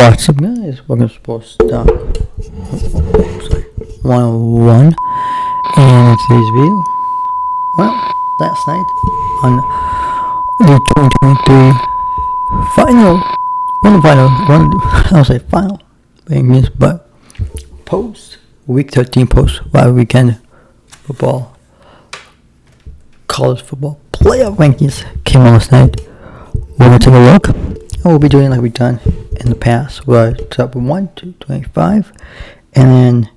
What's up, guys? Welcome to Sports Talk 101. And today's video, well, last night on the 2023 final rankings, but week 13 post weekend football, college football playoff rankings came out last night. We're gonna take a look. We'll be doing like we've done in the past, where I start with 1 to 25, and then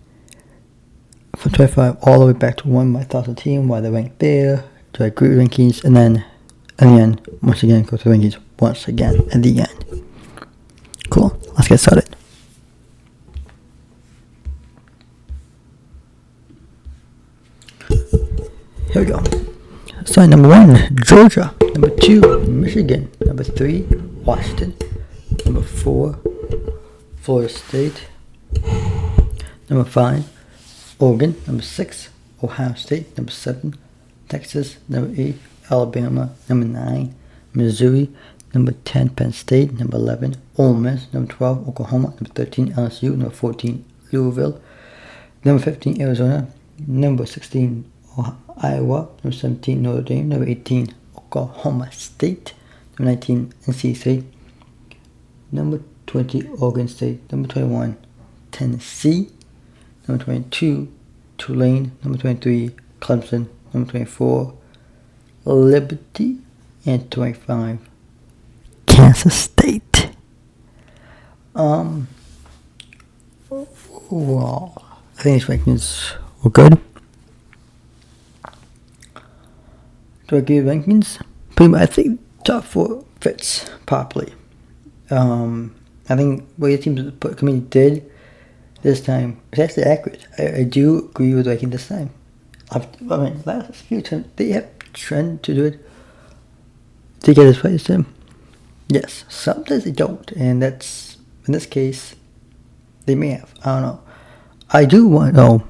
from 25 all the way back to 1, my thoughts on the team, why they ranked there, to our group rankings, and then at the end, once again, go to the rankings once again at the end. Cool, let's get started. Here we go. So number 1, Georgia. Number 2, Michigan. Number 3, Washington. Number 4, Florida State. Number 5, Oregon. Number 6, Ohio State. Number 7, Texas. Number 8, Alabama. Number 9, Missouri. Number 10, Penn State. Number 11, Ole Miss. Number 12, Oklahoma. Number 13, LSU. Number 14, Louisville. Number 15, Arizona. Number 16, Iowa. Number 17, Notre Dame. Number 18, Oklahoma State. Number 19, NC State. Number 20, Oregon State. Number 21, Tennessee. Number 22, Tulane. Number 23, Clemson. Number 24, Liberty. And 25, Kansas State. Well, I think these rankings were good. Do I give rankings? Pretty much, I think top 4 fits properly. I think what your team's committee did this time is actually accurate. I do agree with ranking this time. Last few times they have trend to do it to get this right this time. Yes, sometimes they don't, and that's in this case they may have. I don't know. I do want to know.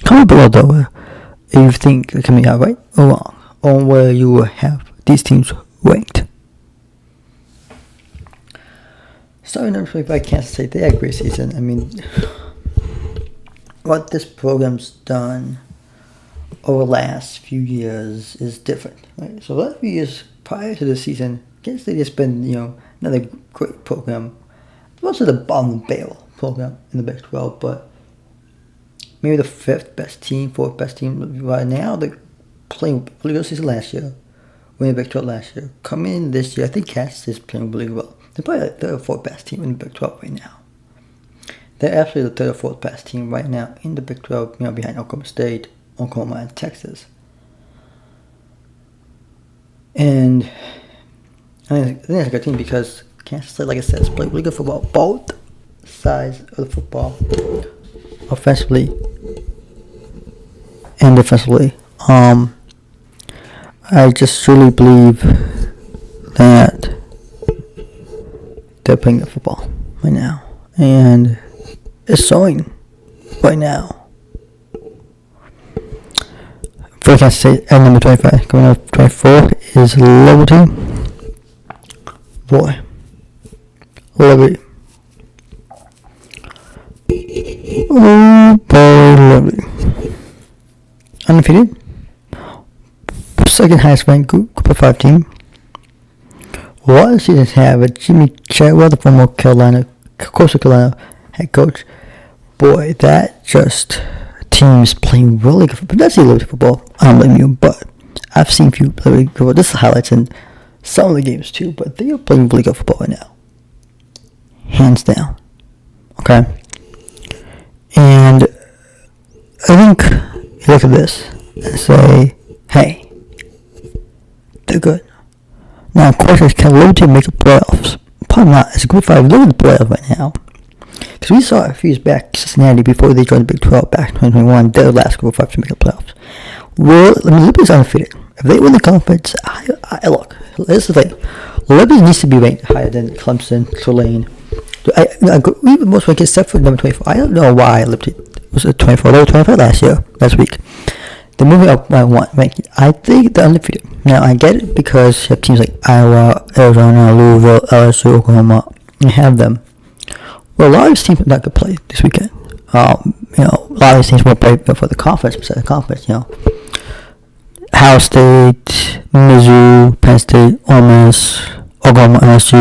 Comment below though if you think the committee are right or wrong on where you will have these teams ranked. Starting number 25, Kansas State. They had a great season. I mean, what this program's done over the last few years is different, right? So the last few years prior to the season, Kansas State has been, another great program. Also the bottom barrel program in the Big 12, but maybe the 5th best team, 4th best team right now. They're playing really good season last year, winning the Big 12 last year. Coming in this year, I think Kansas is playing really well. They're probably the 3rd or 4th best team in the Big 12 right now. They're absolutely the 3rd or 4th best team right now in the Big 12, behind Oklahoma State, Oklahoma, and Texas. And I think it's a good team because Kansas State, like I said, is playing really good football. Both sides of the football, offensively and defensively. I just truly believe that they're playing good football right now, and it's showing right now. For Kansas State at number 25, coming up 24 is Liberty. Boy, Liberty. Oh boy, Liberty. Undefeated. 2nd highest ranked group of 5 team. What the seasons have Jimmy Chadwell, the former Coastal Carolina head coach. Boy, that just team's playing really good football. That's a little football. I don't blame you, but I've seen a few really good football. This is the highlights in some of the games too, but they are playing really good football right now. Hands down. Okay? And I think you look at this and say, hey, they're good. Now, of course, can Liberty make the playoffs? Probably not. It's a group 5. Look at the playoffs right now. Because we saw a few years back, Cincinnati, before they joined the Big 12 back in 2021, they're the last group 5 to make the playoffs. Well, Liberty's undefeated. If they win the conference, look, this is like, Liberty needs to be ranked higher than Clemson, Tulane. I agree with most rankings except for number 24. I don't know why Liberty was at 24. They were 25 last week. They're moving up by 1 ranking. I think they're undefeated. Now, I get it because you have teams like Iowa, Arizona, Louisville, LSU, Oklahoma. You have them Well, a lot of these teams are not going to play this weekend. A lot of these teams won't play for the conference, besides the conference, Ohio State, Mizzou, Penn State, Ole Miss, Oklahoma, LSU,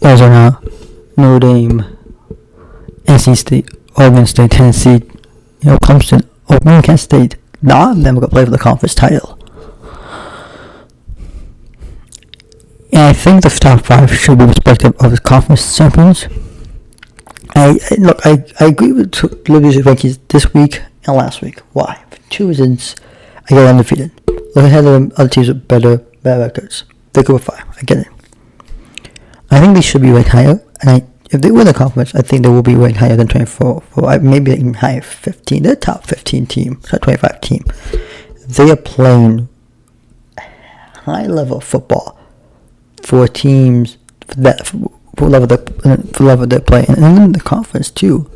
Arizona, Notre Dame, NC State, Oregon State, Tennessee, Clemson, Oregon, Kansas State. None of them are going to play for the conference title. And I think the top 5 should be respective of the conference champions. I agree with Liberty's rankings this week and last week. Why? For 2 reasons. I get undefeated. Look ahead of other teams with better records. They go with 5. I get it. I think they should be ranked higher. And if they win the conference, I think they will be ranked higher than 24. Maybe even higher, 15. They're a top 15 team. Top 25 team. They are playing high level football for teams for level they're playing, and in the conference too.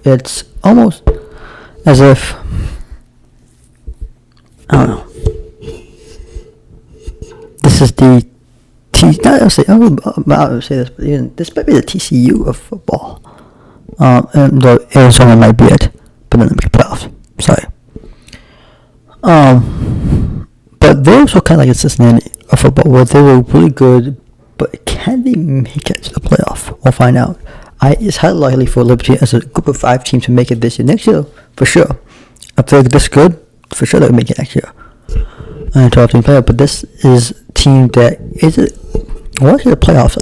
It's almost as if, I don't know, this is the I would say this, but even this might be the TCU of football. And Arizona might be it, but then they make playoffs. Sorry. But they're also kind of like a Cincinnati of football, where they were really good, but can they make it to the playoff? We'll find out. It's highly likely for Liberty as a group of 5 team to make it this year. Next year, for sure. If they're this good, for sure they'll make it next year. And 12 team playoff, but this is a team that once the playoffs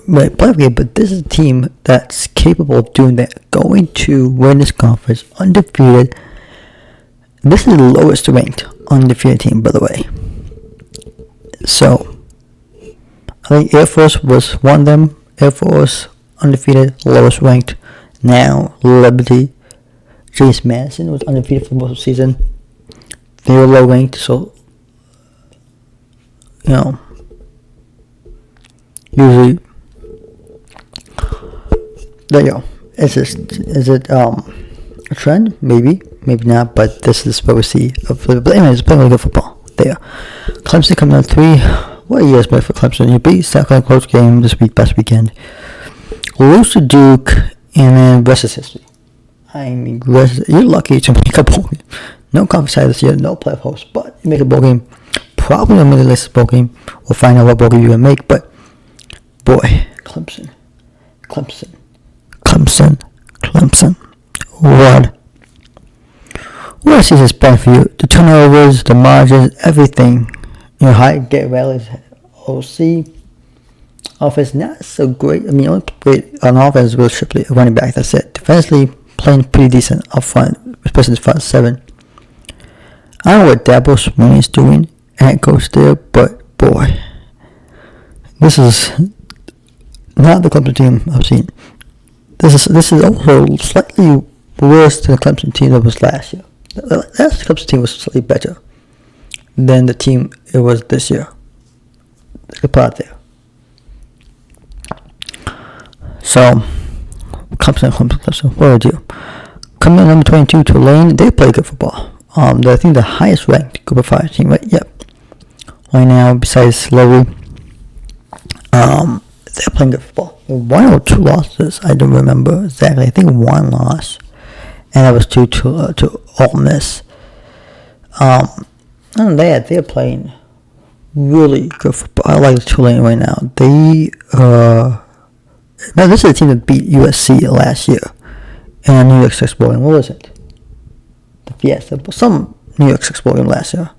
playoff game, but this is a team that's capable of doing that, going to win this conference undefeated. This is the lowest ranked undefeated team, by the way. So, I think Air Force was one of them. Air Force, undefeated, lowest ranked. Now, Liberty. James Madison was undefeated for most of the season. They were low ranked, so, usually, there you go. Is it a trend? Maybe not, but this is what we see. But anyways, playing really good football. There. Clemson coming out 3. What a year's play for Clemson. You beat South Carolina close game this weekend. Lose to Duke, and then rest is history. I mean, you're lucky to make a bowl game. No conference title this year, no playoff host, but you make a bowl game. Probably not make the list bowl game. We'll find out what bowl game you're going to make, but boy, Clemson. What a season's been for you? The turnovers, the margins, everything. High get rallies, OC. Offense not so great. I mean, only great on offense was Shipley, a running back. That's it. Defensively, playing pretty decent up front, especially the front 7. I don't know what Dabo Swinney is doing, head coach there, but boy, this is not the Clemson team I've seen. This is also slightly worse than the Clemson team that was last year. Last Clemson team was slightly better than the team it was this year. Let's put out there. So, Clemson, what do I do? Coming in number 22, Tulane, they play good football. I think the highest ranked group of 5 team, right? Yep. Right now, besides Lowry, they're playing good football. 1 or 2 losses, I don't remember exactly. I think 1 loss, and that was to Ole Miss. And they're playing really good football. I like Tulane right now. This is a team that beat USC last year in a New York Six Bowl game. What was it? Some New York Six Bowl game last year.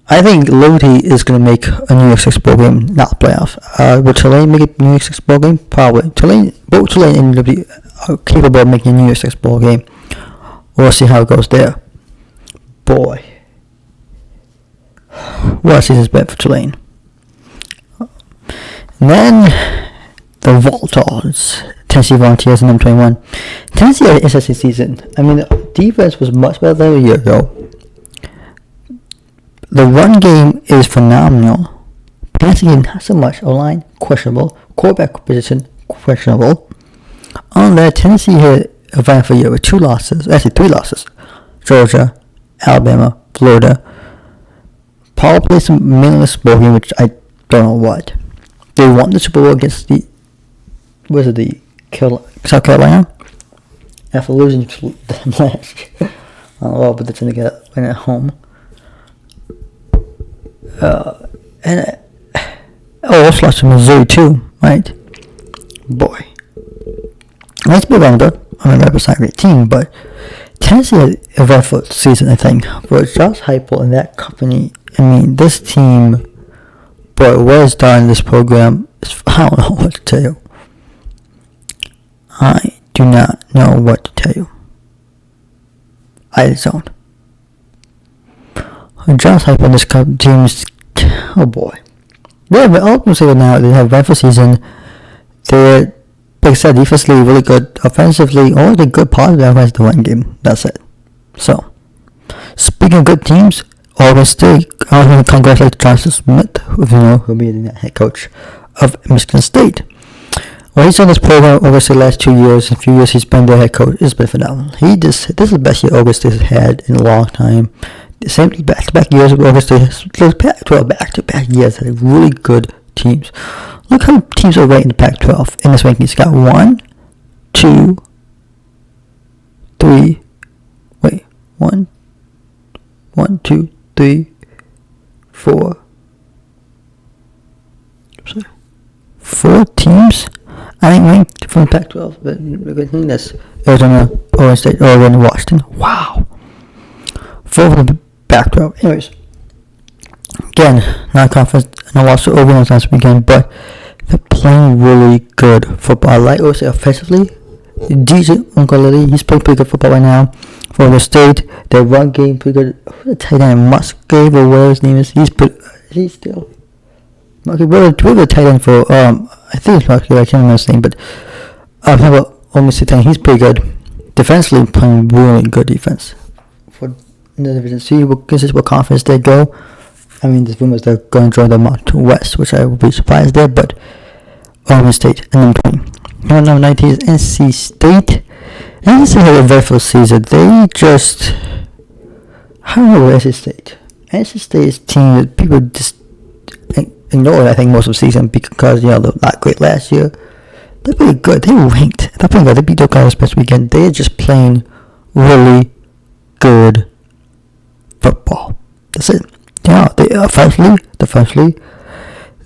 I think Liberty is going to make a New York Six Bowl game, not playoffs. Will Tulane make a New York Six Bowl game? Probably. Both Tulane and Liberty are capable of making a New York Six Bowl game. We'll see how it goes there. Boy. What a season's been for Tulane. And then the Volunteers, Tennessee Volunteers, number 21. Tennessee had an interesting season. I mean, the defense was much better than a year ago. The run game is phenomenal. Passing game, not so much. O-line, questionable. Quarterback position, questionable. On that, Tennessee had a violent year with 2 losses. Actually, 3 losses. Georgia, Alabama, Florida. Paul played some meaningless bowl game, which I don't know what. They won the Super Bowl against South Carolina, after losing to them last year. But they're trying to get a win at home. Also lost to Missouri too, right? Boy. Let's be wrong though. I mean, Rebels not a great team, but Tennessee had a very full season, I think. For Josh Heupel and that company, I mean, this team, boy, what is done in this program, I don't know what to tell you. I do not know what to tell you. I just don't. Josh Heupel and this team is, oh boy. Yeah, but ultimately now they have a very full season. They're, like I said, defensively really good, offensively, all the good positive offense to win game. That's it. So, speaking of good teams, Oregon State, I want to congratulate Johnson Smith, who'll be the head coach of Michigan State. Well, he's on this program over the last 2 years. In a few years, he's been their head coach. It's been phenomenal. This is the best year Oregon State has had in a long time. The same back-to-back years of Oregon State, Pac-12 back-to-back years had really good teams. Look how teams are ranked in the Pac-12 in this ranking. It's got 1, 2, 3. Wait, 1, 2, 3, 4. Sorry, 4 teams. I think ranked from the Pac-12, but we're going to think that's Arizona, Oregon State, Oregon, and Washington. Wow. 4 from the Pac-12. Anyways, again, not conference, no loss to Oregon last weekend, but they're playing really good football. I like Oregon offensively. DJ Ungalili, he's playing pretty good football right now. For Oregon State, their run game pretty good. Who's the tight end? Musgrave or whatever his name is. He's still. Okay, we're the tight end for I think it's Musgrave. I can't remember his name, but how about Oregon State? He's pretty good. Defensively, playing really good defense. For in the Division C, what conference they go. I mean, there's rumors they're going to join the Mountain West, which I would be surprised there, but Oregon State and number 20. Number 19 is NC State. NC State had a very full season. They just, I don't know NC State. NC State is a team that people just ignored, I think, most of the season because, they're not great last year. They're pretty good. They're ranked. They're playing good. They beat the guys this weekend. They're just playing really good football. That's it. They offensively,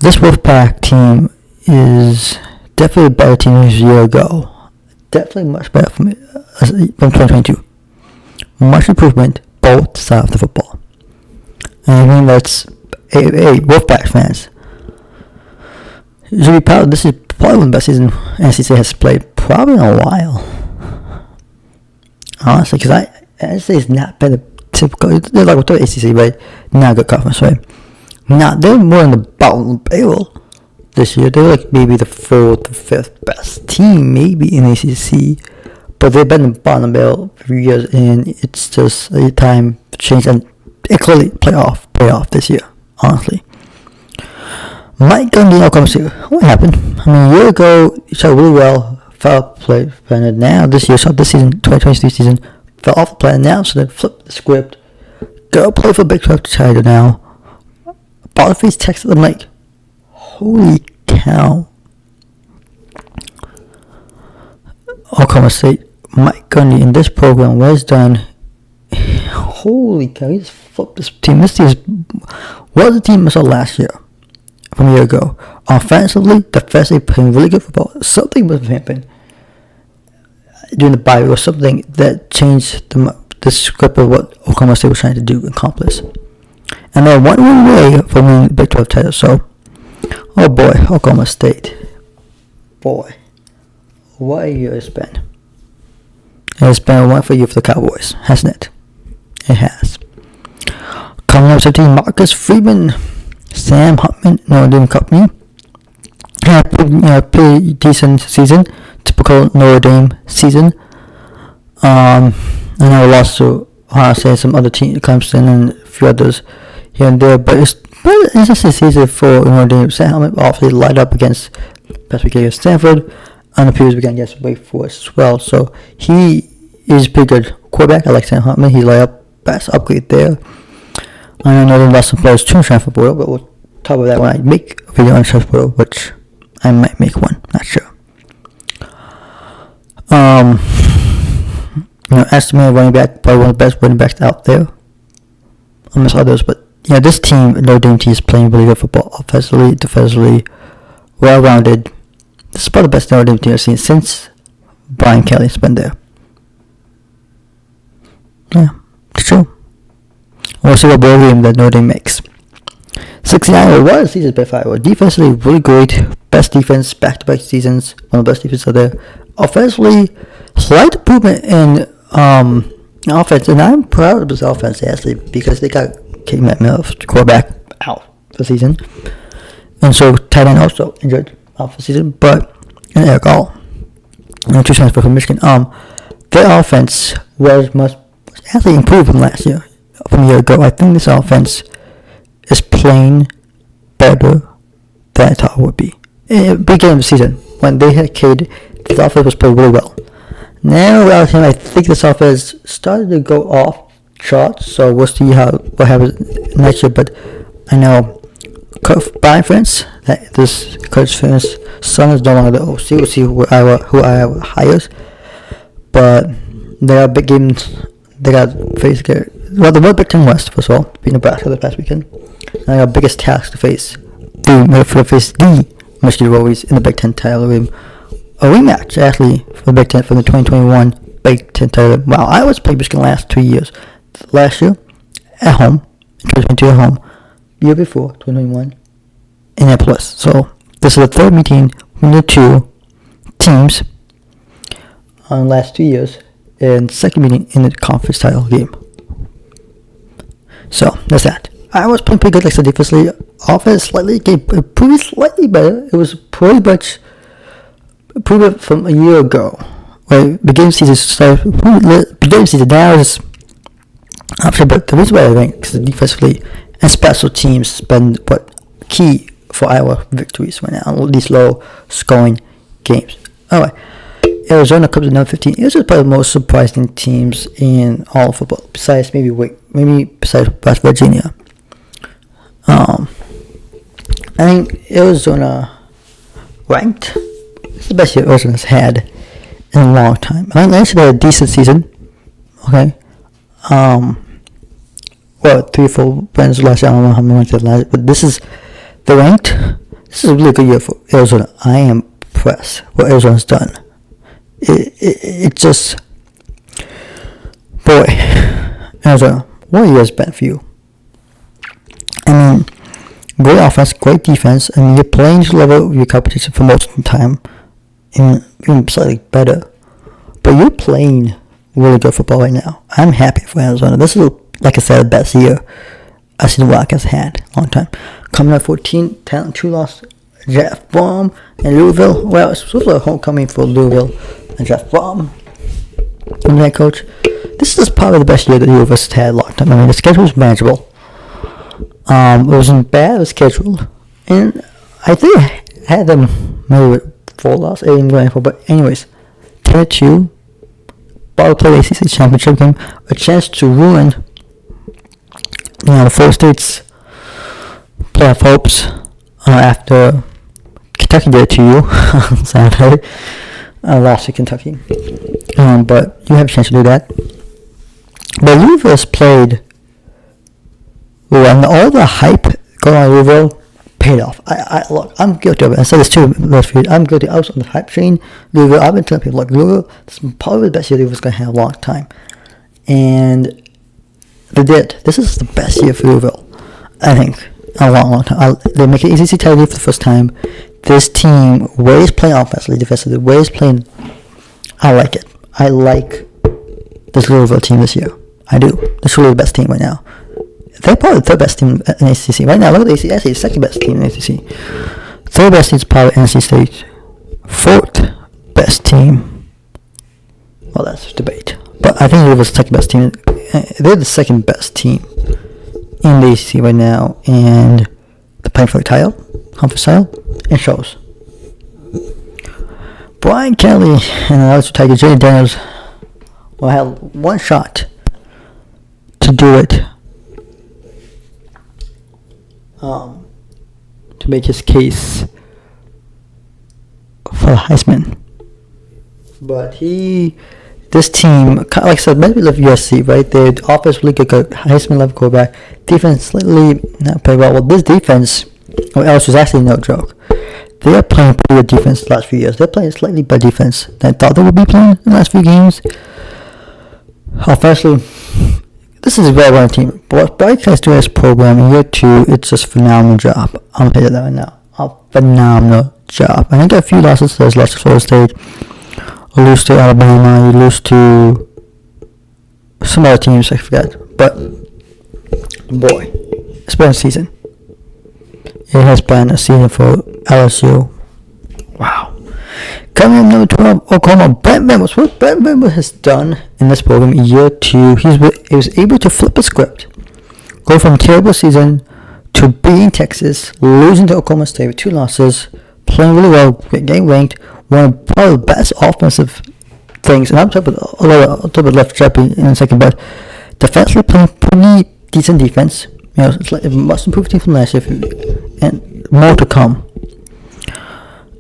this Wolfpack team is definitely a better team than a year ago. Definitely much better from 2022. Much improvement both sides of the football. And I mean that's Wolfpack fans. You should be proud. This is probably one of the best season NCAA has played probably in a while. Honestly, because NCAA is not better. Typical, they're like with the ACC, right? Not a good conference, right? Now they're more in the bottom barrel this year. They're like maybe the 4th or 5th best team, maybe in ACC, but they've been in the bottom barrel for years, and it's just a time to change, and it clearly pay off this year. Honestly, Mike Gundy, Oklahoma State. What happened? I mean, a year ago, he shot really well, foul play, and now this season, 2023 season. Fell off the plan now, so they flipped the script. Go play for Big 12 title now. Boniface texted them like, holy cow. Oklahoma State, Mike Gundy in this program was done. Holy cow, he just flipped this team. This team was the team I saw last year, from a year ago. Offensively, defensively, playing really good football. Something was happening during the bye was something that changed the script of what Oklahoma State was trying to do and accomplish. And they're one win away from winning the Big 12 title. So, oh boy, Oklahoma State. Boy, what a year it's been. It's been a wonderful year for the Cowboys, hasn't it? It has. Coming up 17, Marcus Freeman, Sam Huntman, Notre Dame Company. Had a pretty decent season. Typical Notre Dame season. I know we lost to Ohio State and some other team, Clemson and a few others here and there, but it's just a season for Notre Dame. Sam Huntman obviously light up against best weekend against Stanford, and the previous weekend against Wake Forest as well. So he is a pretty good quarterback. I like Sam Huntman. He light up best upgrade there. I know Notre Dame lost some players to transfer portal, but we'll talk about that when I make a video on transfer portal, which I might make one. Not sure. Estimated running back, probably one of the best running backs out there. Almost others, but this team, Notre Dame team, is playing really good football, offensively, defensively, well-rounded. This is probably the best Notre Dame team I've seen since Brian Kelly's been there. Yeah, it's true. We'll see what bowl game that Notre Dame makes. 69 was seasons by Iowa. Defensively, really great. Best defense, back-to-back seasons. One of the best defenses out there. Offensively, slight improvement in offense, and I'm proud of this offense actually because they got Kate Metcalf, quarterback, out for the season, and so tight end also injured out for the season. But and Eric All, two transfer from Michigan. Their offense was actually improved from last year, from a year ago. I think this offense is playing better than I thought it would be. Beginning of the season, when they had Cade, this offense was playing really well. Now, I think this offense started to go off charts, so we'll see what happens next year. But I know Brian France, that this Coach France's son is no longer the OC. We'll see who Iowa hires. But they are big games. They got face the Big Ten West, first of all, beat Nebraska this past weekend. And they got biggest task to face the Michigan Wolverines in the Big Ten title game. A rematch, actually, for the Big Ten from the 2021 Big Ten title. Wow, I was playing Michigan last 2 years. Last year, at home, 2022 at home. Year before, 2021, Indianapolis. So, this is the third meeting between the two teams in the last 2 years, and second meeting in the conference title game. So, that's that. I was playing pretty good, like I said, defensively. Offense slightly, improved slightly better. It was pretty much improvement from a year ago. Right, beginning season now is after, but the reason why I think because defensively and special teams has been key for Iowa victories right now. These low scoring games. Alright, Arizona comes to number 15. This is probably the most surprising teams in all of football, besides besides West Virginia. I think Arizona ranked. This is the best year Arizona's had in a long time. I think last year they had a decent season. Okay. 3-4 wins last year. I don't know how many wins they had last, but this is the ranked. This is a really good year for Arizona. I am impressed what Arizona's done. It just, boy, Arizona, what a year has been for you. I mean, great offense, great defense. I mean, you're playing to level your competition for most of the time, even slightly better. But you're playing really good football right now. I'm happy for Arizona. This is, like I said, the best year I've seen the Wildcats had in a long time. Coming up 14, talent 2 loss, Jeff Baum and Louisville. Well, it's supposed to be a homecoming for Louisville and Jeff Baum, and head coach. This is probably the best year that Louisville's had in a long time. I mean, the schedule was manageable. It wasn't bad, it was scheduled. And I think I had them maybe with 4 losses, 8-4, but anyways, 10-2, ball play ACC championship game, a chance to ruin the Florida State's playoff hopes after Kentucky did it to you on Saturday. Lost to Kentucky. But you have a chance to do that. But Louisville's played well, and all the hype going on Louisville paid off. Look, I'm guilty of it. I said this too last few. I'm guilty. I was on the hype train. Louisville. I've been telling people, look, Louisville, this is probably the best year Louisville's going to have a long time. And they did. This is the best year for Louisville, I think, in a long time. They make an ACC title game for the first time. This team, where he's playing offensively, defensively, where he's playing, I like it. I like this Louisville team this year. I do. This really the best team right now. They're probably the third best team in ACC. Right now, look at the ACC. Actually, the second best team in ACC. Third best team is probably NC State. Fourth best team. Well, that's debate. But I think Louisville's the second best team. They're the second best team in the ACC right now. And they're playing for the title, conference title, and shows. Brian Kelly and the other Tiger, Jay Daniels, will have one shot to do it. To make his case for the Heisman. But this team, like I said, maybe left USC, right? Their offense really good, Heisman level quarterback. Defense slightly not playing well. Well, this defense, LSU is actually no joke. They are playing pretty good defense the last few years. They're playing slightly better defense than I thought they would be playing in the last few games. Offensively, this is a very well team. But Bright guys doing this program in year 2, it's just a phenomenal job. I'm gonna tell you that right now. A phenomenal job. I think a few losses. There's lost to Florida State. You lose to Alabama. You lose to some other teams, I forget. But boy, it's been a season. It has been a season for LSU. Wow. Coming in number 12, Oklahoma. Brent Venables. What Brent Venables has done in this program in year 2, he was able to flip the script. Go from terrible season to beating Texas, losing to Oklahoma State with 2 losses, playing really well, getting ranked, one of probably the best offensive things. And I'm talking about left Jeopardy in a second, but defensively playing pretty decent defense. You know, it's like a must improve team from last year, and more to come.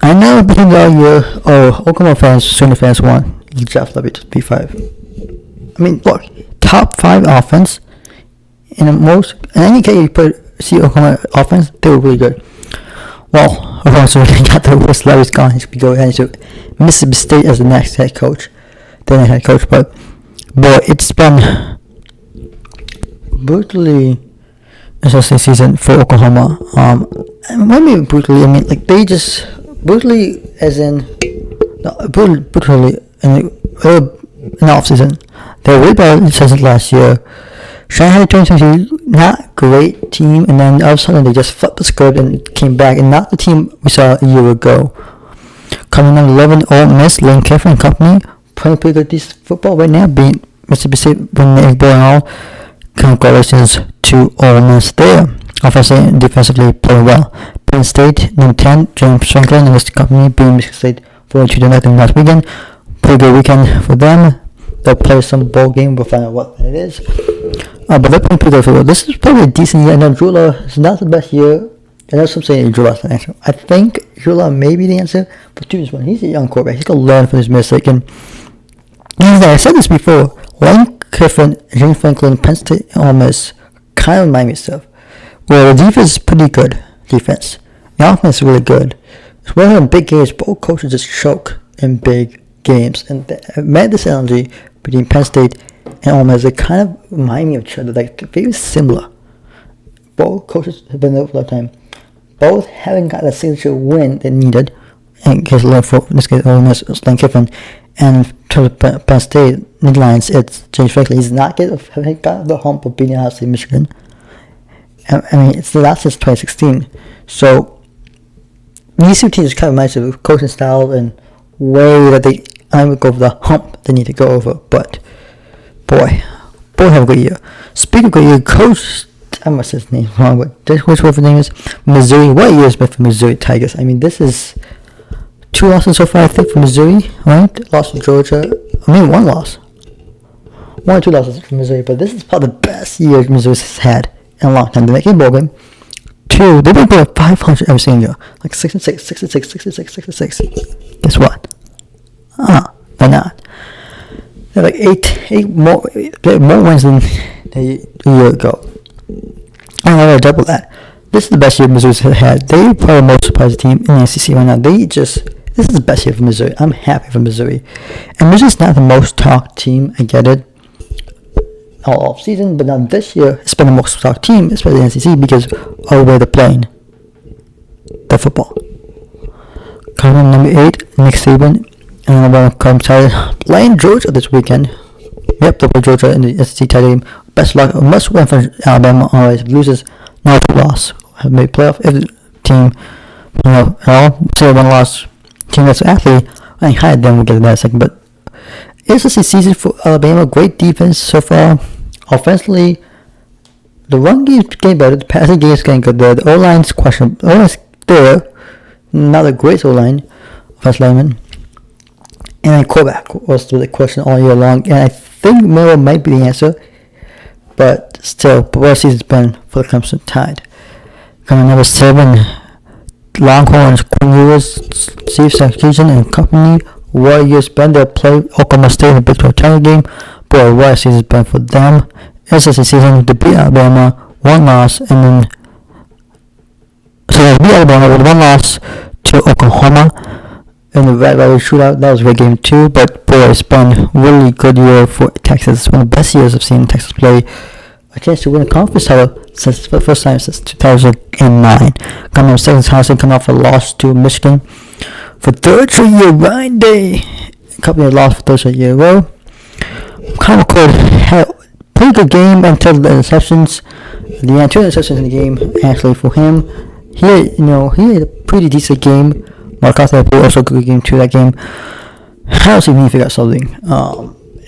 I know between all year, Oklahoma fans, Sooner fans want Jeff Levy to P5. I mean, look, top 5 offense in any case you see Oklahoma offense, they were really good. Well, Oklahoma really got the worst. Levy's gone. He could go ahead to Mississippi State as the next head coach. But boy, it's been brutally interesting season for Oklahoma. What I mean brutally, I mean like they just brutally as in brutally in the off season. They were way better than the season last year. Shanghai 2022, not great team, and then all of a sudden they just flipped the script and came back, and not the team we saw a year ago. Coming on 11, Ole Miss, Lane Kiffin and company, playing pretty good decent football right now, being Mississippi State, winning the Bowl and all. Congratulations to Ole Miss there. Offensively and defensively playing well. Penn State, number 10, James Franklin and his company, being Michigan State 42-0 last weekend. Pretty good weekend for them. They'll play some bowl game. We'll find out what it is. But they're playing pretty good football. This is probably a decent year. I know Jula is not the best year. I know some saying Jula's the answer. I think Jula may be the answer, but dude, he's a young quarterback. He's going to learn from his mistake. And I said this before. Lane Kiffin, James Franklin, Penn State, and Ole Miss kind of remind me of stuff. Well, the defense is pretty good. Defense. The offense is really good. It's one of the big games. Both coaches just choke in big games. And met this analogy between Penn State and Ole Miss. They kind of remind me of each other. Like, very similar. Both coaches have been there for a long time. Both haven't got a signature win they needed. In case in this case, Ole Miss, Lane Kiffin. And to Penn State, Lions, it's James Franklin. He's not haven't got the hump of beating Ohio State, Michigan. I mean, it's the last since 2016. So, these two teams kind of reminds of coaching style and way that they would go over the hump they need to go over. But, boy have a good year. Speaking of good year, Coach, I must say his name wrong, but which his name is? Missouri. What year has been for Missouri Tigers? I mean, this is 2 losses so far, I think, for Missouri, right? Lost to Georgia. I mean, 1 loss. 1 or 2 losses for Missouri, but this is probably the best year Missouri has had in a long time. They're making a bowl game. 2, they've been going 500 every single year. Like 66. Guess what? They're not. They're like 8 more wins than a year ago. And they're double that. This is the best year Missouri's had. They're probably the most surprising team in the SEC right now. This is the best year for Missouri. I'm happy for Missouri. And Missouri's not the most talked team. I get it. All off season, but now this year it's been the most talked team, especially in the SEC, because of the way they're playing the football. Coming in number 8, Nick Saban, and number comes playing Georgia this weekend. Yep, they'll play Georgia in the SEC title game. Best luck, must win for Alabama. Always loses, not a loss. Have made playoff if the team, at all. Say 1 loss. Team that's athlete. I think higher than we'll get to that in a second, but it's a season for Alabama. Great defense so far. Offensively, the run game is getting better. The passing game is getting good there. The O-line's questionable. The O-line's there. Not a great O-line. Offensive lineman. And then quarterback was the question all year long. And I think Miller might be the answer. But still, the worst season's been for the Crimson Tide. Coming number 7, Longhorns, Cornelius, Steve Sarkisian and company. Warriors bend their play Oklahoma State in the Big 12 title game. Boy, what a season's been for them. SEC season, they beat Alabama, 1 loss, and then they beat Alabama with 1 loss to Oklahoma in the Red Valley Shootout. That was a great game too, but boy, it's been a really good year for Texas. It's one of the best years I've seen Texas play. A chance to win a conference title since the first time since 2009. Coming up second, Wisconsin coming off a loss to Michigan for third straight year. Ryan Day, company lost for third straight year in a row. Connor McCord had a pretty good game until the interceptions. The end, 2 interceptions in the game actually for him. He had a pretty decent game. Mark Arthur had also a good game too. That game, I don't see me figure out something.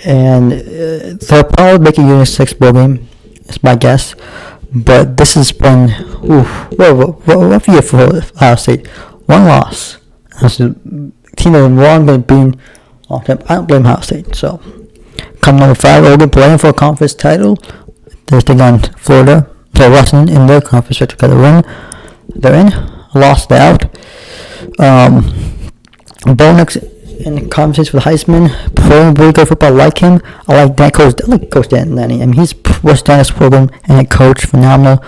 And they'll probably make a Unit 6 bowl game. It's my guess, but this has been rough year for Ohio State. 1 loss. That's a team that wrong but being long time. I don't blame Ohio State. So, come number 5, Oregon playing for a conference title. They're taking on Florida. So Washington in their conference to get a win. They're in. Lost out. Bonix in the conference for the Heisman, playing really good football. I like him. I like that coach. I like Coach Dan Lanning. I mean, he's was Dennis program and a coach, phenomenal.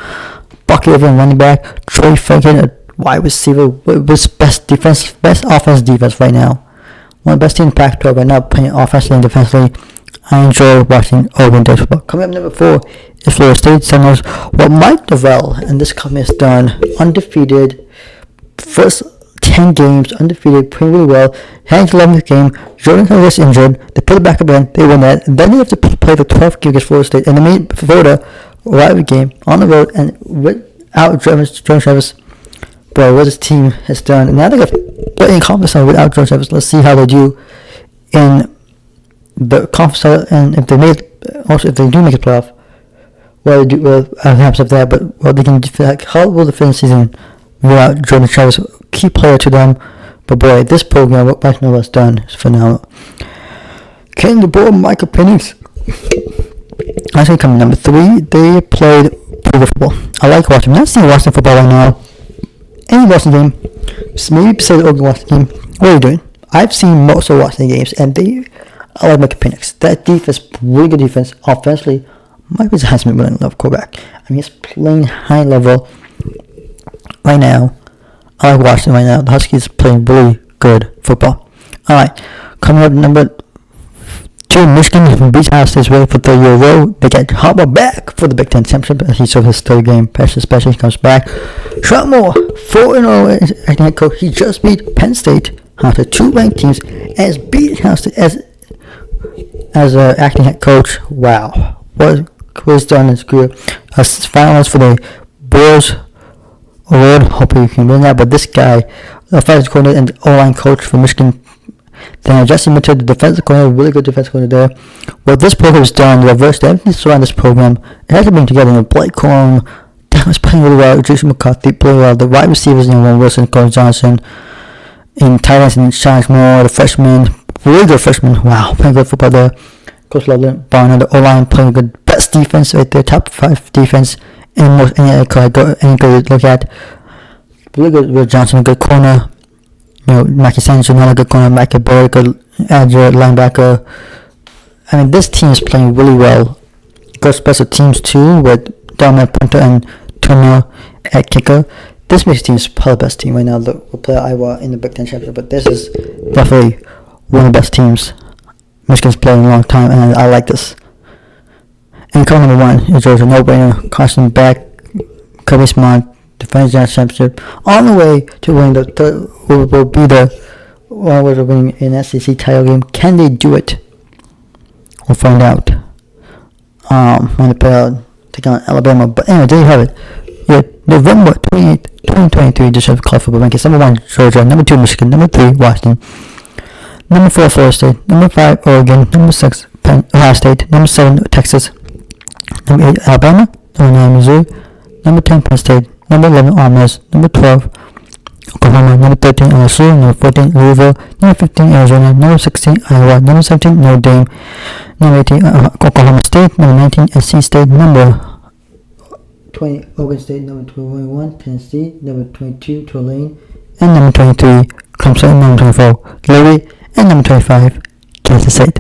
Bucky Irvin, running back. Troy Franklin, a wide receiver, with best offense defense right now. One of the best teams in Pac-12 right now, playing offensively and defensively. I enjoy watching Oregon do football. Coming up number 4 is Florida State Seminoles. Well, Mike Novell and this company has done undefeated. First 10 games, undefeated, playing really well. Hank 11th game, Jordan Hill was injured. They put it back up in, they won that. And then they have to play the 12th game against Florida State. And they made Florida rivalry game on the road and without Jordan Travis. Boy, what this team has done. And now they got playing conference without Jordan Travis. Let's see how they do in the conference, and if they do make a playoff, well, they do perhaps after that. But they can how will they finish the season without Jordan Travis, key player to them? But boy, this program, what Mike Novell has done is phenomenal. Can the board Michael Penix? Actually, coming number 3, they played pretty good football. I like watching. I'm not seeing Washington football right now. Any Washington game, maybe besides the Oregon Washington game. What are you doing? I've seen most of Washington games, and I like Michael Penix. That defense, really good defense. Offensively, Mike was a Heisman winning level quarterback. I mean, he's playing high level right now. I like Washington right now. The Huskies playing really good football. Alright, coming up number 2, Michigan beats Ohio State's way for 3rd year in a row. They get Harbaugh back for the Big Ten championship as he served his 3rd game. Precious special, he comes back. Trotmore, 4-0 acting head coach. He just beat Penn State after 2 ranked teams as beat Ohio State as an acting head coach. Wow, what was done in his career. A finalist for the Bulls Award. Hopefully you can win that. But this guy, the offensive coordinator and O-line coach for Michigan. Then Jesse Mitchell, the defensive coordinator, really good defensive coordinator there. What this program has done, reversed everything surrounding this program. It hasn't been together. Blake Corum, that was playing really well. Jason McCarthy playing well. The wide receivers, Ron Wilson, Colin Johnson, in tight ends, and Sean Moore, the freshman, really good freshman. Wow, playing good football there. Coach Loveland, Barnard, the O-line playing good, best defense right there, top 5 defense in most any good look at. Really good with Johnson, good corner. Mackie Sanders, another good corner. Mackie Boyd, good agile linebacker. I mean, this team is playing really well. Good special teams too, with Dominic Punter and Turner at kicker. This Michigan team is probably the best team right now. We'll play Iowa in the Big Ten championship, but this is definitely one of the best teams Michigan's played in a long time, and I like this. And call number 1 is Georgia, no-brainer. Carson Beck, Kirby Smart, defense championship, on the way to win the third, will be the one way to win an SEC title game. Can they do it? We'll find out. When they play out, take on Alabama. But anyway, there you have it. Yeah, November 28th, 2023, just have college football rankings. Number 1, Georgia. Number 2, Michigan. Number 3, Washington. Number 4, Florida State. Number 5, Oregon. Number 6, Ohio State. Number 7, Texas. Number 8, Alabama. Number 9, Missouri. Number 10, Penn State. Number 11, Ole Miss. Number 12, Oklahoma. Number 13, LSU. Number 14, Louisville. Number 15, Arizona. Number 16, Iowa. Number 17, Notre Dame. Number 18, Oklahoma State. Number 19, SC State. Number 20, Oregon State. Number 21, Tennessee. Number 22, Tulane. And number 23, Clemson. Number 24, Liberty. And number 25, Kansas State.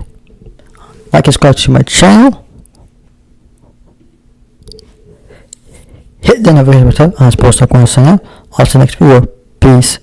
Like and subscribe to my channel. Hit the notification button. I'll post up when I sign up. I'll see you next video. Peace.